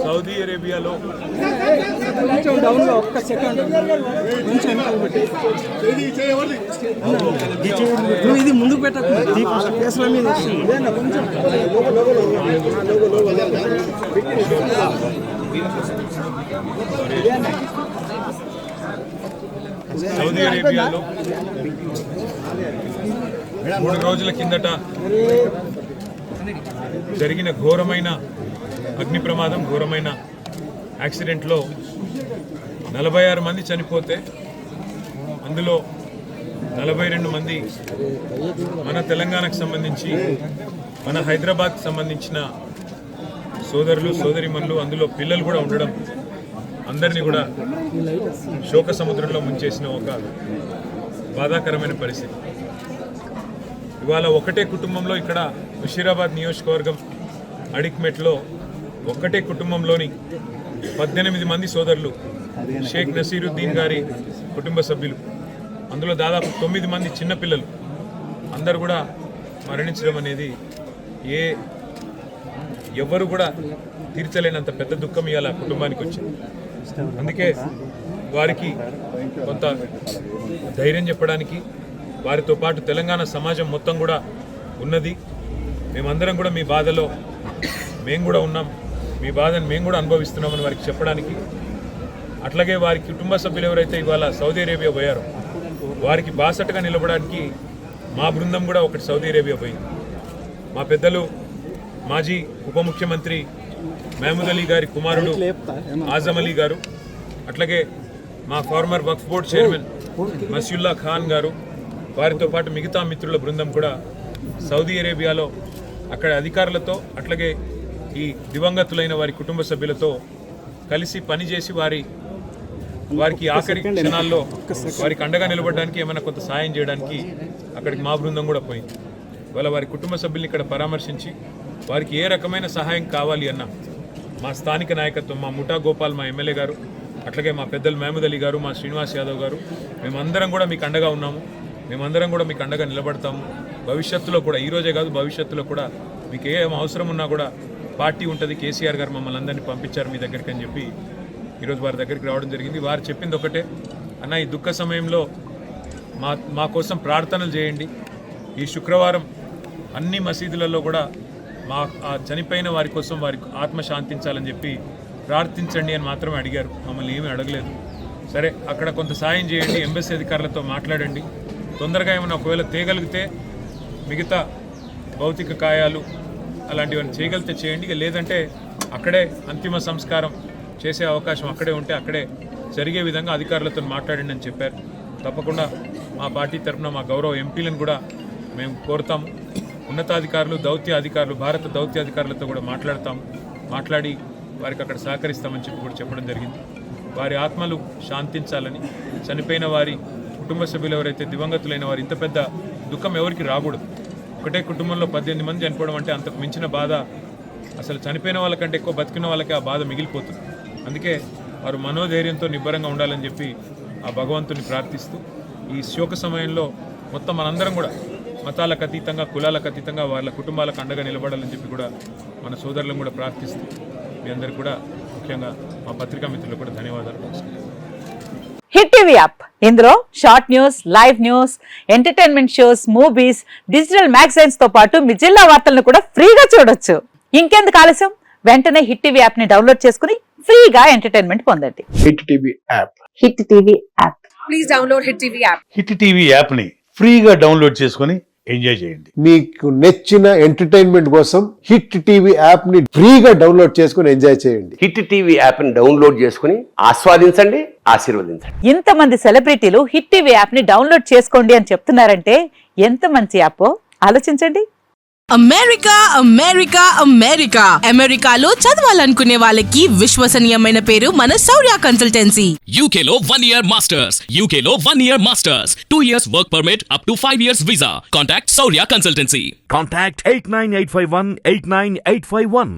Saudi అరేబియాలో ఇది ముందుకు పెట్టకు సౌదీ అరేబియాలో 3 రోజుల కిందట జరిగిన ఘోరమైన అగ్ని ప్రమాదం, ఘోరమైన యాక్సిడెంట్లో 46 మంది చనిపోతే అందులో 42 మంది మన తెలంగాణకు సంబంధించి, మన హైదరాబాద్కి సంబంధించిన సోదరులు సోదరిమణులు, అందులో పిల్లలు కూడా ఉండడం అందరినీ కూడా శోక సముద్రంలో ముంచేసిన ఒక బాధాకరమైన పరిస్థితి. ఇవాళ ఒకటే కుటుంబంలో ఇక్కడ బషీరాబాద్ నియోజకవర్గం అడిక్మెట్లో ఒక్కటే కుటుంబంలోని 18 మంది సోదరులు, షేక్ నసీరుద్దీన్ గారి కుటుంబ సభ్యులు, అందులో దాదాపు 9 మంది చిన్నపిల్లలు అందరూ కూడా మరణించడం అనేది ఎవ్వరు కూడా తీర్చలేనంత పెద్ద దుఃఖం ఇవాళ కుటుంబానికి వచ్చింది. అందుకే వారికి కొంత ధైర్యం చెప్పడానికి, వారితో పాటు తెలంగాణ సమాజం మొత్తం కూడా ఉన్నది. మేమందరం కూడా మీ బాధలో మేము కూడా ఉన్నాం, మీ బాధను మేము కూడా అనుభవిస్తున్నామని వారికి చెప్పడానికి, అట్లాగే వారి కుటుంబ సభ్యులు ఎవరైతే ఇవాళ సౌదీ అరేబియా పోయారో వారికి బాసటగా నిలబడడానికి మా బృందం కూడా ఒకటి సౌదీ అరేబియా పోయింది. మా పెద్దలు మాజీ ఉప ముఖ్యమంత్రి మహమూద్ అలీ గారి కుమారుడు ఆజం అలీ గారు, అట్లాగే మా ఫార్మర్ వక్ఫ్ బోర్డ్ చైర్మన్ మసియుల్లా ఖాన్ గారు, వారితో పాటు మిగతా మిత్రుల బృందం కూడా సౌదీ అరేబియాలో అక్కడ అధికారులతో, అట్లాగే ఈ దివంగతులైన వారి కుటుంబ సభ్యులతో కలిసి పనిచేసి వారికి ఆఖరి క్షణాల్లో వారికి అండగా నిలబడడానికి, ఏమైనా కొంత సాయం చేయడానికి అక్కడికి మా బృందం కూడా పోయింది. ఇవాళ వారి కుటుంబ సభ్యుల్ని ఇక్కడ పరామర్శించి వారికి ఏ రకమైన సహాయం కావాలి అన్న మా స్థానిక నాయకత్వం, మా ముఠా గోపాల్, మా ఎమ్మెల్యే గారు, అట్లాగే మా పెద్దలు మహమూద్ అలీ గారు, మా శ్రీనివాస్ యాదవ్ గారు, మేమందరం కూడా మీకు అండగా ఉన్నాము, మేమందరం కూడా మీకు అండగా నిలబడతాము. భవిష్యత్తులో కూడా, ఈరోజే కాదు భవిష్యత్తులో కూడా మీకు ఏ అవసరం ఉన్నా కూడా పార్టీ ఉంటుంది. కేసీఆర్ గారు మమ్మల్ని అందరినీ పంపించారు మీ దగ్గరికి అని చెప్పి ఈరోజు వారి దగ్గరికి రావడం జరిగింది. వారు చెప్పింది ఒకటే, అన్న ఈ దుఃఖ సమయంలో మా కోసం ప్రార్థనలు చేయండి. ఈ శుక్రవారం అన్ని మసీదులలో కూడా ఆ చనిపోయిన వారి కోసం వారి ఆత్మ శాంతించాలని చెప్పి ప్రార్థించండి అని మాత్రమే అడిగారు, మమ్మల్ని ఏమీ అడగలేదు. సరే, అక్కడ కొంత సాయం చేయండి, ఎంబసీ అధికారులతో మాట్లాడండి, తొందరగా ఏమైనా ఒకవేళ తేగలిగితే మిగతా భౌతిక కాయాలు అలాంటివన్నీ చేయగలిగితే చేయండి, లేదంటే అక్కడే అంతిమ సంస్కారం చేసే అవకాశం అక్కడే ఉంటే అక్కడే జరిగే విధంగా అధికారులతో మాట్లాడండి అని చెప్పారు. తప్పకుండా మా పార్టీ తరఫున మా గౌరవ ఎంపీలను కూడా మేము కోరుతాము. ఉన్నతాధికారులు, దౌత్య అధికారులు, భారత దౌత్య అధికారులతో కూడా మాట్లాడి వారికి అక్కడ సహకరిస్తామని చెప్పి కూడా చెప్పడం జరిగింది. వారి ఆత్మలు శాంతించాలని, చనిపోయిన వారి కుటుంబ సభ్యులు ఎవరైతే దివంగతులైన వారు, ఇంత పెద్ద దుఃఖం ఎవరికి రాకూడదు. ఒకటే కుటుంబంలో 18 మంది చనిపోవడం అంటే అంతకు మించిన బాధ అసలు చనిపోయిన వాళ్ళకంటే ఎక్కువ బతికిన వాళ్ళకి ఆ బాధ మిగిలిపోతుంది. అందుకే వారు మనోధైర్యంతో నిబ్బరంగా ఉండాలని చెప్పి ఆ భగవంతుని ప్రార్థిస్తూ, ఈ శోక సమయంలో మొత్తం మనందరం కూడా మతాలకు అతీతంగా, కులాలకు అతీతంగా వాళ్ళ కుటుంబాలకు అండగా నిలబడాలని చెప్పి కూడా మన సోదరులను కూడా ప్రార్థిస్తూ, మీ అందరికీ కూడా ముఖ్యంగా మా పత్రికా మిత్రులకు కూడా ధన్యవాదాలు. హిట్ టీవీ యాప్, ఇందులో short news, live news, entertainment shows, movies, digital magazines తో పాటు మీ జిల్లా వార్తలను కూడా ఫ్రీగా చూడొచ్చు. ఇంకెందుకు ఆలస్యం, వెంటనే హిట్ టీవీ యాప్ ని డౌన్లోడ్ చేసుకుని ఫ్రీగా ఎంటర్టైన్మెంట్ పొందండి. Hit TV app. Hit TV app. Please download hit TV app. Hit TV app ని ఫ్రీగా డౌన్లోడ్ చేసుకుని ఎంజాయ్ చేయండి. మీకు నచ్చిన ఎంటర్టైన్మెంట్ కోసం హిట్ టీవీ యాప్ ని ఫ్రీగా డౌన్లోడ్ చేసుకుని ఎంజాయ్ చేయండి. హిట్ టీవీ యాప్ ని డౌన్లోడ్ చేసుకుని ఆస్వాదించండి, ఆశీర్వదించండి. ఇంతమంది సెలబ్రిటీలు హిట్ టీవీ యాప్ ని డౌన్లోడ్ చేసుకోండి అని చెప్తున్నారంటే ఎంత మంచి యాప్ ఆలోచించండి. అమెరికా అమెరికా అమెరికా అమెరికాలో చదవాలనుకునే వాళ్ళకి విశ్వసనీయమైన పేరు మన శౌర్య కన్సల్టెన్సీ. UK లో 1 year masters, UK లో 1 year masters, 2 years work permit up to 5 years visa. Contact Shaurya Consultancy. Contact 89851 89851.